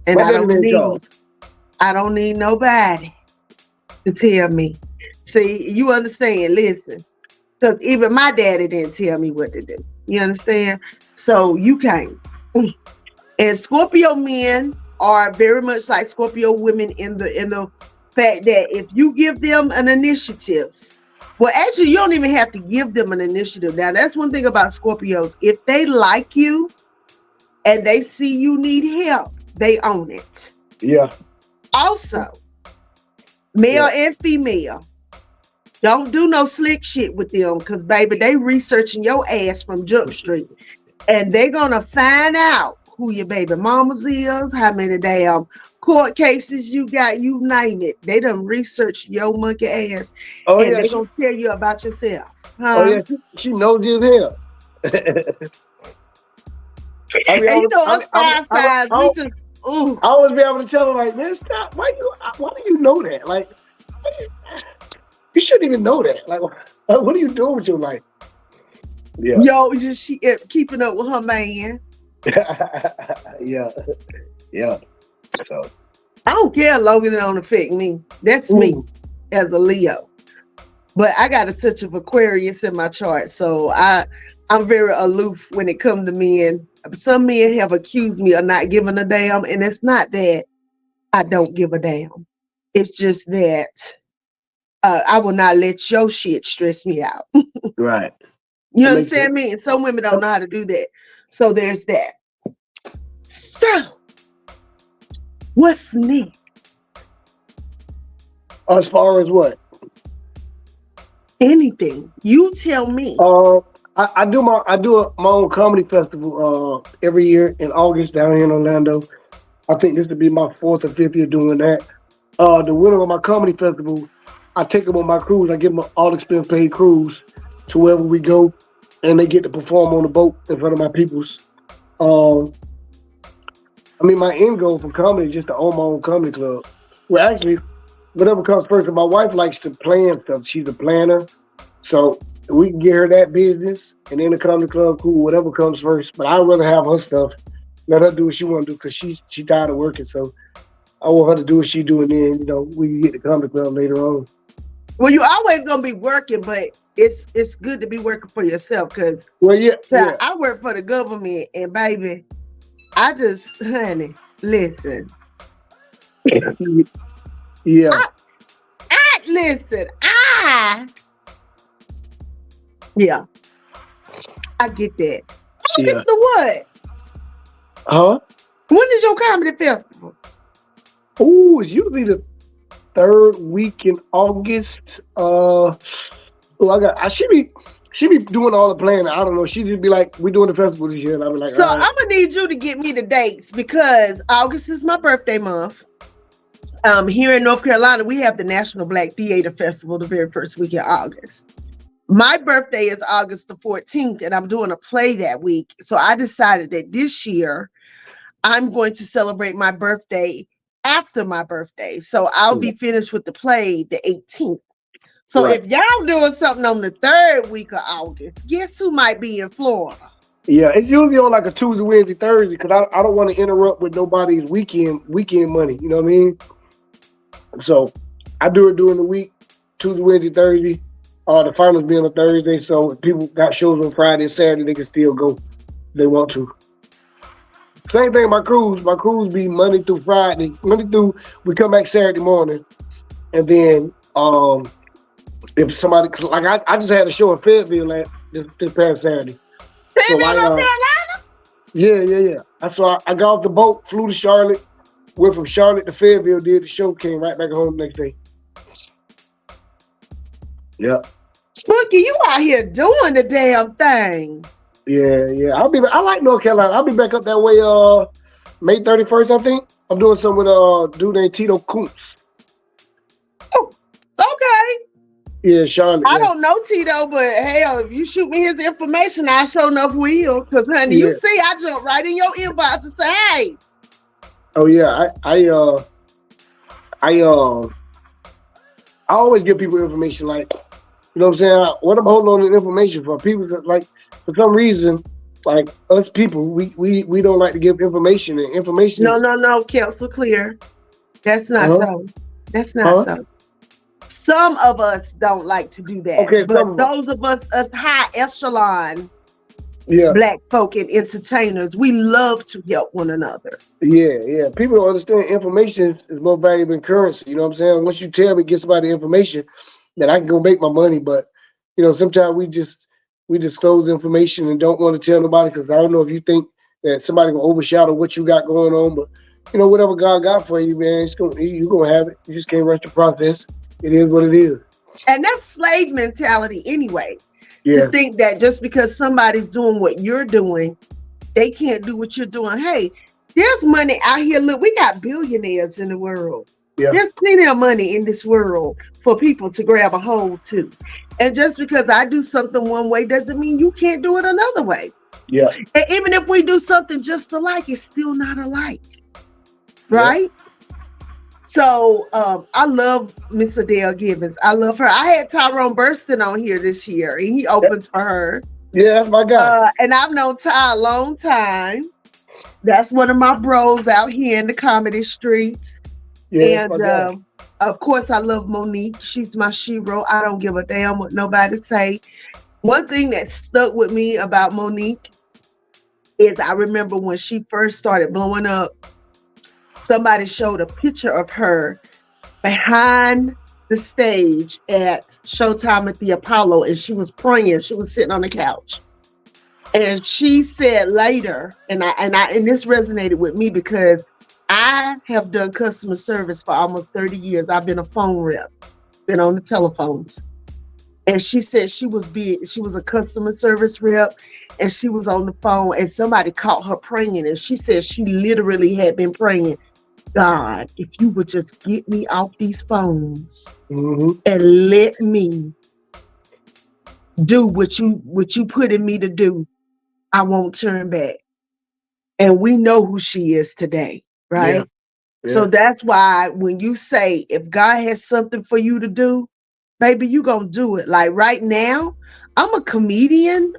And I don't need nobody to tell me. See, you understand? Listen. Because even my daddy didn't tell me what to do. You understand? So you can't. And Scorpio men are very much like Scorpio women in the fact that if you give them an initiative, well, actually, you don't even have to give them an initiative. Now, that's one thing about Scorpios. If they like you and they see you need help, they own it. Yeah. Also, male and female, don't do no slick shit with them because, baby, they researching your ass from Jump Street. And they're going to find out who your baby mamas is, how many damn court cases you got, you name it. They done research your monkey ass. Oh, and yeah. they're going to tell you about yourself. Huh? Oh, yeah. She knows you as hell. I mean, And you know, us five sides, we just, ooh. I always be able to tell her, like, man, stop. Why do you know that? Like, you shouldn't even know that. Like, what are you doing with your life? Yeah. Yo, just she keeping up with her man. Yeah. Yeah. So I don't care long as it don't affect me. That's me as a Leo. But I got a touch of Aquarius in my chart. So I'm very aloof when it comes to men. Some men have accused me of not giving a damn. And it's not that I don't give a damn. It's just that I will not let your shit stress me out. right. You understand me? And some women don't know how to do that. So there's that. So, what's next? As far as what? Anything. You tell me. I do my own comedy festival every year in August down here in Orlando. I think this will be my 4th or 5th year doing that. The winner of my comedy festival, I take them on my cruise. I give them an all expense paid cruise to wherever we go, and they get to perform on the boat in front of my peoples. I mean, my end goal for comedy is just to own my own comedy club. Well, actually, whatever comes first. My wife likes to plan stuff. She's a planner, so we can get her that business, and then the comedy club, cool, whatever comes first. But I'd rather have her stuff. Let her do what she want to do because she tired of working. So I want her to do what she do, and then we can get the comedy club later on. Well, you always gonna be working, but it's good to be working for yourself because I work for the government, and baby, honey, listen. Yeah. I get that. August the what? Huh? When is your comedy festival? Oh, it's usually the 3rd week in August. She be doing all the planning. I don't know. She just be like, "We doing the festival this year," and I be like, "So right. I'm gonna need you to get me the dates because August is my birthday month. Here in North Carolina, we have the National Black Theater Festival the very first week in August. My birthday is August the 14th, and I'm doing a play that week. So I decided that this year I'm going to celebrate my birthday after my birthday. So I'll be finished with the play the 18th. So if y'all doing something on the 3rd week of August, guess who might be in Florida? Yeah, it's usually on like a Tuesday, Wednesday, Thursday because I don't want to interrupt with nobody's weekend money. You know what I mean? So I do it during the week, Tuesday, Wednesday, Thursday. The finals being on Thursday, so if people got shows on Friday and Saturday, they can still go if they want to. Same thing my cruise. My cruise be Monday through Friday. We come back Saturday morning. And then if somebody, like I just had a show in Fayetteville this past Saturday. Fayetteville, North Carolina? Yeah. So I got off the boat, flew to Charlotte, went from Charlotte to Fayetteville, did the show, came right back home the next day. Yeah. Spooky, you out here doing the damn thing. Yeah. I like North Carolina. I'll be back up that way May 31st, I think. I'm doing something with a dude named Tito Kuntz. Oh, okay. Yeah, Charlotte. I don't know Tito, but hell, if you shoot me his information, I sure enough will. Because honey, you see, I jump right in your inbox and say, hey. Oh yeah, I always give people information, like, you know what I'm saying? What I'm holding on to information for people that, like, for some reason, like us people, we don't like to give information, and information. No, counsel clear. That's not so. That's not so. Some of us don't like to do that. Okay, but those of us high echelon, Black folk and entertainers. We love to help one another. Yeah. People don't understand information is more valuable than currency. You know what I'm saying? Once you tell me, get somebody information, then I can go make my money. But sometimes we disclose information and don't want to tell nobody because I don't know if you think that somebody gonna overshadow what you got going on. But whatever God got for you, man, you're gonna have it. You just can't rush the process. It is what it is. And that's slave mentality anyway. Yeah. To think that just because somebody's doing what you're doing, they can't do what you're doing. Hey, there's money out here. Look, we got billionaires in the world. Yeah. There's plenty of money in this world for people to grab a hold to. And just because I do something one way doesn't mean you can't do it another way. Yeah. And even if we do something just alike, it's still not alike. Right? Yeah. So I love Miss Adele Givens. I love her. I had Tyrone Burston on here this year, and he opens for her. Yeah, that's my guy. And I've known Ty a long time. That's one of my bros out here in the comedy streets. Yeah, and of course, I love Monique. She's my shero. I don't give a damn what nobody say. One thing that stuck with me about Monique is I remember when she first started blowing up, somebody showed a picture of her behind the stage at Showtime at the Apollo, and she was praying. She was sitting on the couch, and she said later, and this resonated with me because I have done customer service for almost 30 years. I've been a phone rep, been on the telephones, and she said she was a customer service rep, and she was on the phone, and somebody caught her praying, and she said she literally had been praying, God, if you would just get me off these phones and let me do what you put in me to do, I won't turn back. And we know who she is today, right? Yeah. So that's why when you say, if God has something for you to do, baby, you gonna do it. Like right now, I'm a comedian,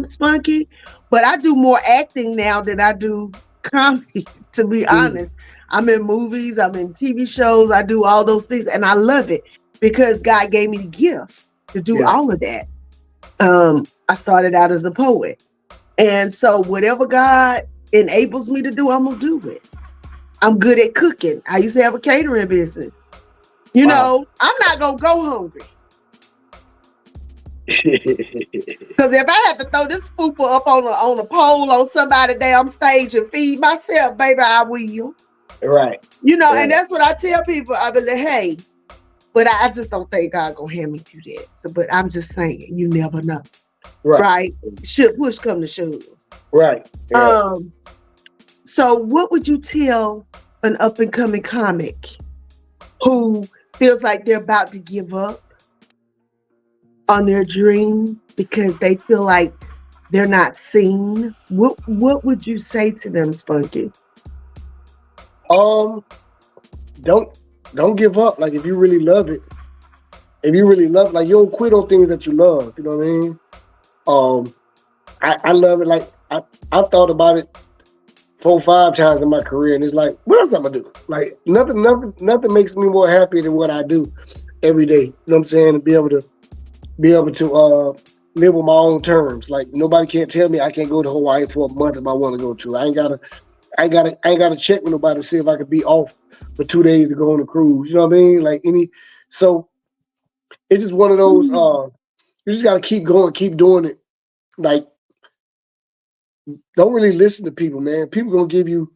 Spunky, but I do more acting now than I do comedy, to be honest. I'm in movies, I'm in TV shows, I do all those things, and I love it because God gave me the gift to do all of that. I started out as a poet. And so whatever God enables me to do, I'm gonna do it. I'm good at cooking. I used to have a catering business. You know, I'm not gonna go hungry. Because if I have to throw this fupa up on a pole on somebody's damn stage and feed myself, baby, I will. Right. And that's what I tell people. I be like, hey, but I just don't think God gonna have me do that. So, but I'm just saying, you never know. Right? Should push come to shove. Right. Yeah. So what would you tell an up and coming comic who feels like they're about to give up on their dream because they feel like they're not seen? What would you say to them, Spunky? Don't give up. Like if you really love it, like you don't quit on things that you love. You know what I mean? I love it. Like I've thought about it 4 or 5 times in my career, and it's like, what else I'm gonna do? Like nothing makes me more happy than what I do every day. You know what I'm saying? To be able to live on my own terms. Like nobody can't tell me I can't go to Hawaii for a month if I want to go to. I ain't gotta check with nobody to see if I could be off for 2 days to go on a cruise. You know what I mean? So it's just one of those. You just gotta keep going, keep doing it. Like, don't really listen to people, man. People gonna give you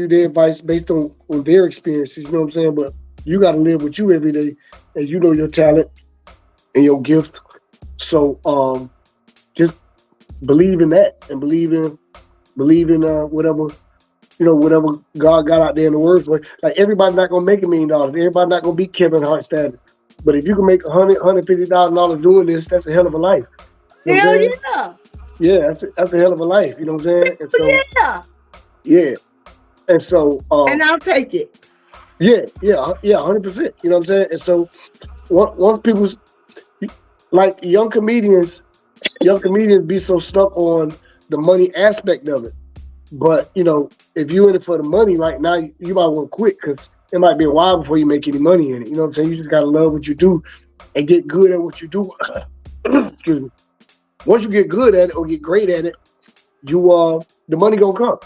their advice based on their experiences. You know what I'm saying? But you gotta live with you every day, and you know your talent and your gift. So just believe in that and believe in whatever God got out there in the world for. Like everybody's not gonna make $1 million. Everybody's not gonna be Kevin Hart standard. But if you can make $150,000 doing this, that's a hell of a life. You know hell yeah. Yeah, that's a hell of a life. You know what I'm saying? And so, yeah. And so and I'll take it. Yeah, 100%. You know what I'm saying? And so once people like young comedians be so stuck on the money aspect of it. But if you're in it for the money right now, you might want to quit because it might be a while before you make any money in it. You know what I'm saying? You just gotta love what you do and get good at what you do. Excuse me. once you get good at it or get great at it, you the money gonna come.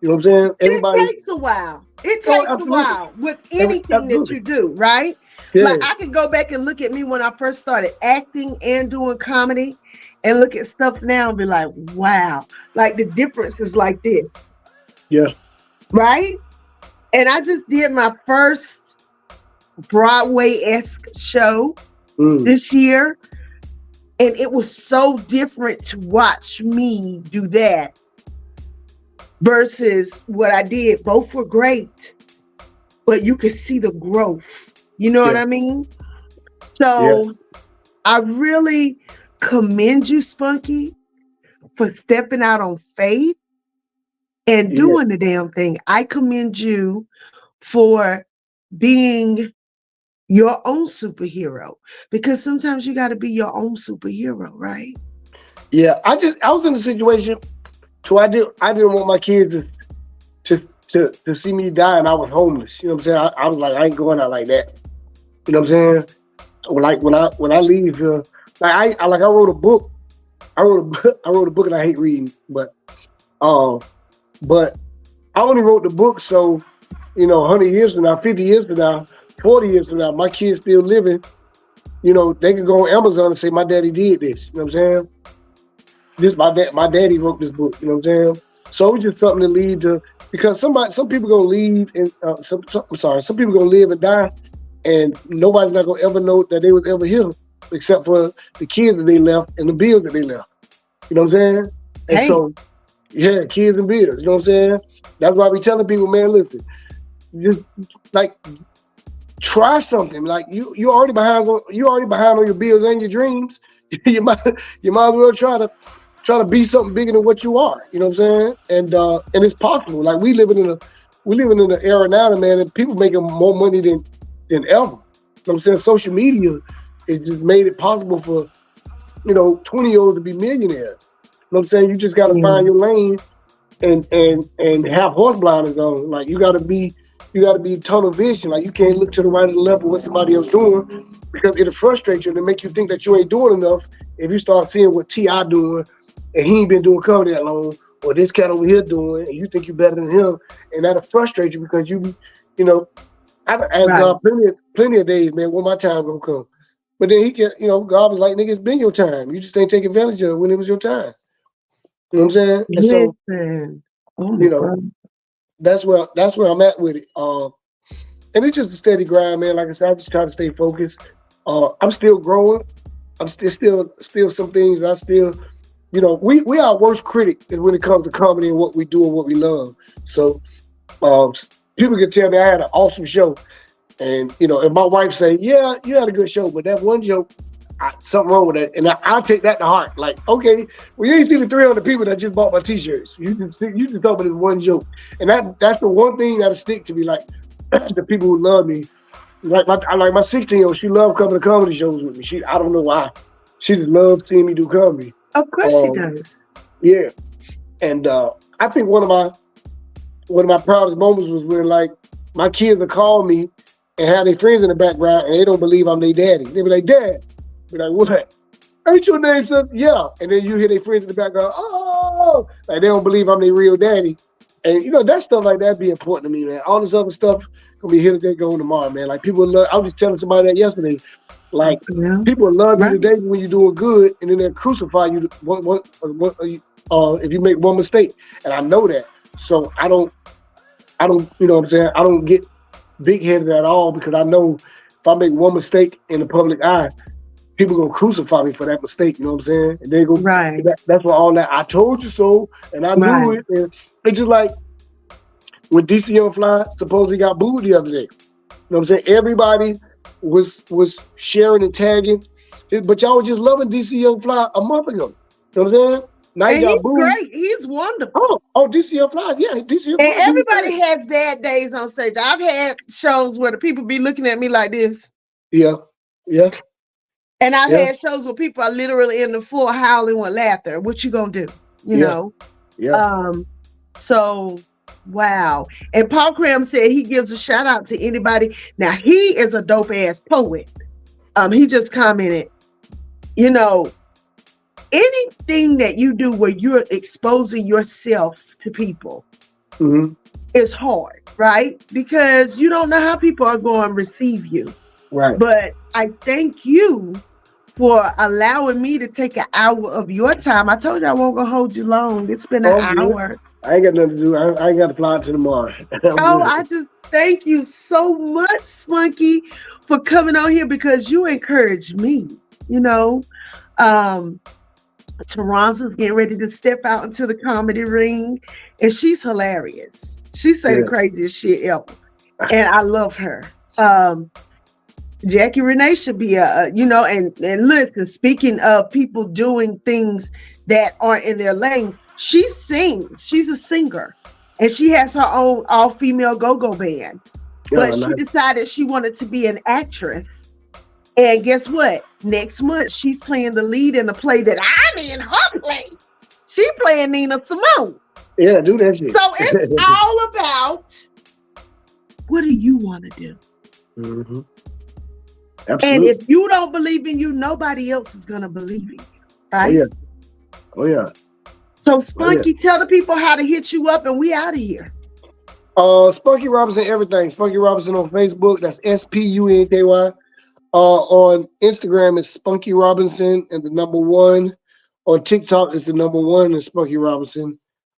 You know what I'm saying? Everybody. It takes a while. It Oh, takes a absolutely. while with anything that you do, right? Yeah. Like I can go back and look at me when I first started acting and doing comedy and look at stuff now and be like, wow, like the difference is like this. Yeah. Right? And I just did my first Broadway-esque show this year. And it was so different to watch me do that versus what I did. Both were great, but you could see the growth. You know what I mean? So I really commend you, Spunky, for stepping out on faith and doing the damn thing. I commend you for being your own superhero, because sometimes you got to be your own superhero, right? Yeah, I was in a situation so I didn't want my kids to see me die, and I was homeless. You know what I'm saying? I was like, I ain't going out like that. You know what I'm saying? Like when I leave here, I wrote a book. I wrote a book, and I hate reading, but I only wrote the book so 100 years from now, 50 years from now, 40 years from now, my kids still living. They can go on Amazon and say my daddy did this. You know what I'm saying? This my daddy wrote this book. You know what I'm saying? So it's just something to lead to, because some people gonna leave and some people gonna live and die, and nobody's not gonna ever know that they was ever here except for the kids that they left and the bills that they left. You know what I'm saying? And so, yeah, kids and bills. You know what I'm saying? That's why we telling people, man, listen, just like try something. Like you already behind on your bills and your dreams. you might as well try to be something bigger than what you are. You know what I'm saying? And it's possible. Like we living in an era now, man, and people making more money than ever. You know what I'm saying? Social media, it just made it possible for 20-year-olds to be millionaires. You know what I'm saying? You just got to find your lane and have horse blinders on. Like you got to be tunnel vision. Like you can't look to the right or the left of what somebody else doing, because it'll frustrate you and make you think that you ain't doing enough. If you start seeing what T.I. doing and he ain't been doing comedy that long, or this cat over here doing, and you think you better than him, and that'll frustrate you because I've asked God plenty of days, man, when my time gonna come. But then he can, God was like, nigga, it's been your time. You just ain't taking advantage of it when it was your time. You know what I'm saying? And so, God. That's where I'm at with it. And it's just a steady grind, man. Like I said, I just try to stay focused. I'm still growing. I'm still some things that I still, we are our worst critic when it comes to comedy and what we do and what we love. So people can tell me I had an awesome show. And, if my wife say, yeah, you had a good show, but that one joke, something wrong with that. And I'll take that to heart. Like, okay, well, you ain't see the 300 people that just bought my t-shirts. You just talk about this one joke. And that's the one thing that'll stick to me. Like, the people who love me. Like my 16-year-old, she loved coming to comedy shows with me. I don't know why. She just loves seeing me do comedy. Of course she does. Yeah. And I think one of my proudest moments was when, like, my kids would call me and have their friends in the background, and they don't believe I'm their daddy. They be like, Dad. Be like, what? Ain't your name, son? Yeah. And then you hear their friends in the background, oh, like they don't believe I'm their real daddy. And that stuff like that be important to me, man. All this other stuff gonna be here today, going tomorrow, man. Like people love. I was just telling somebody that yesterday. Like people love you today when you're doing good, and then they'll crucify you if you make one mistake. And I know that, so I don't. You know what I'm saying? I don't get big headed at all, because I know if I make one mistake in the public eye, people gonna crucify me for that mistake. You know what I'm saying? And they go, that's why all that I told you so, and I knew it. And it's just like when DC Young Fly supposedly got booed the other day. You know what I'm saying? Everybody was sharing and tagging, but y'all were just loving DC Young Fly a month ago. You know what I'm saying? Now and he's great. He's wonderful. Oh, DC Young Fly, yeah, DC Young Fly. And everybody has bad days on stage. I've had shows where the people be looking at me like this. Yeah. And I've had shows where people are literally in the floor howling with laughter. What you gonna do? You know? Yeah. So, wow. And Paul Cram said he gives a shout out to anybody. Now, he is a dope ass poet. He just commented, anything that you do where you're exposing yourself to people is hard, right? Because you don't know how people are going to receive you. Right. But I thank you for allowing me to take an hour of your time. I told you I won't gonna hold you long. It's been an hour. I ain't got nothing to do. I ain't got to fly out to tomorrow. I just thank you so much, Spunky, for coming on here because you encouraged me. You know, Taronza's getting ready to step out into the comedy ring, and she's hilarious. She say the craziest shit ever, and I love her. Jackie Renee should be and listen, speaking of people doing things that aren't in their lane, she sings. She's a singer, and she has her own all-female go-go band. But she decided she wanted to be an actress. And guess what? Next month, she's playing the lead in a play that I'm in her play. She playing Nina Simone. Yeah, do that shit. So it's all about, what do you want to do? Mm-hmm. And if you don't believe in you, nobody else is going to believe in you, right? Oh, yeah. So, Spunky, tell the people how to hit you up, and we out of here. Spunky Robinson, everything. Spunky Robinson on Facebook. That's SPUNKY. On Instagram, it's Spunky Robinson and the number 1. On TikTok, it's the number 1 and Spunky Robinson.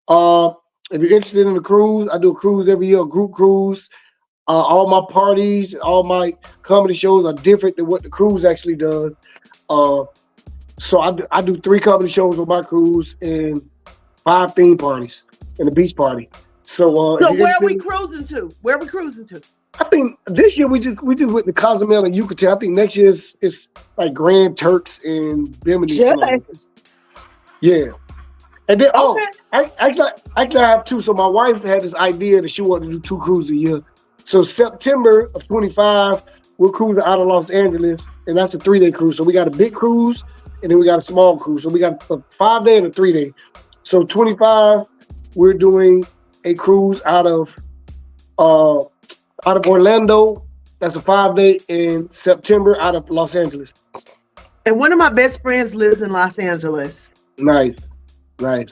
If you're interested in the cruise, I do a cruise every year, a group cruise. All my parties, all my comedy shows are different than what the cruise actually does. So I do 3 comedy shows on my cruise and 5 theme parties and a beach party. So where are we cruising to? Where are we cruising to? I think this year we just went to Cozumel and Yucatan. I think next year it's like Grand Turks and Bimini. Yeah. And then I actually have 2. So my wife had this idea that she wanted to do 2 cruises a year. So September of 25, we're cruising out of Los Angeles, and that's a 3-day cruise. So we got a big cruise, and then we got a small cruise. So we got a 5-day and a 3-day. So 25, we're doing a cruise out of Orlando. That's a 5-day in September out of Los Angeles. And one of my best friends lives in Los Angeles. Nice,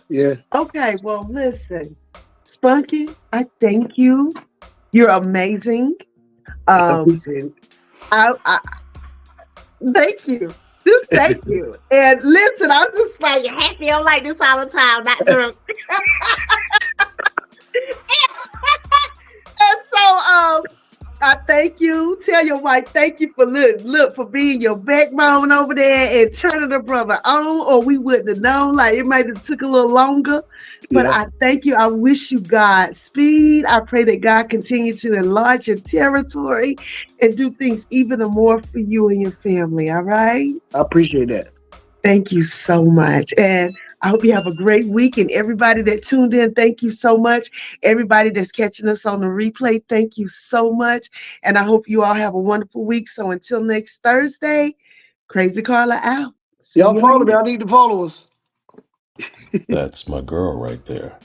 yeah. Okay, well, listen, Spunky, I thank you. You're amazing. I thank you. Just thank you. And listen, I'm just like happy. I'm like this all the time. Not drunk. And so I thank you. Tell your wife thank you for look for being your backbone over there and turning the brother on, or we wouldn't have known. Like it might have took a little longer. But I thank you. I wish you Godspeed. I pray that God continue to enlarge your territory and do things even more for you and your family. All right. I appreciate that. Thank you so much. And I hope you have a great week. And everybody that tuned in, thank you so much. Everybody that's catching us on the replay, thank you so much. And I hope you all have a wonderful week. So until next Thursday, Crazy Carla out. Y'all follow me. I need the followers. That's my girl right there.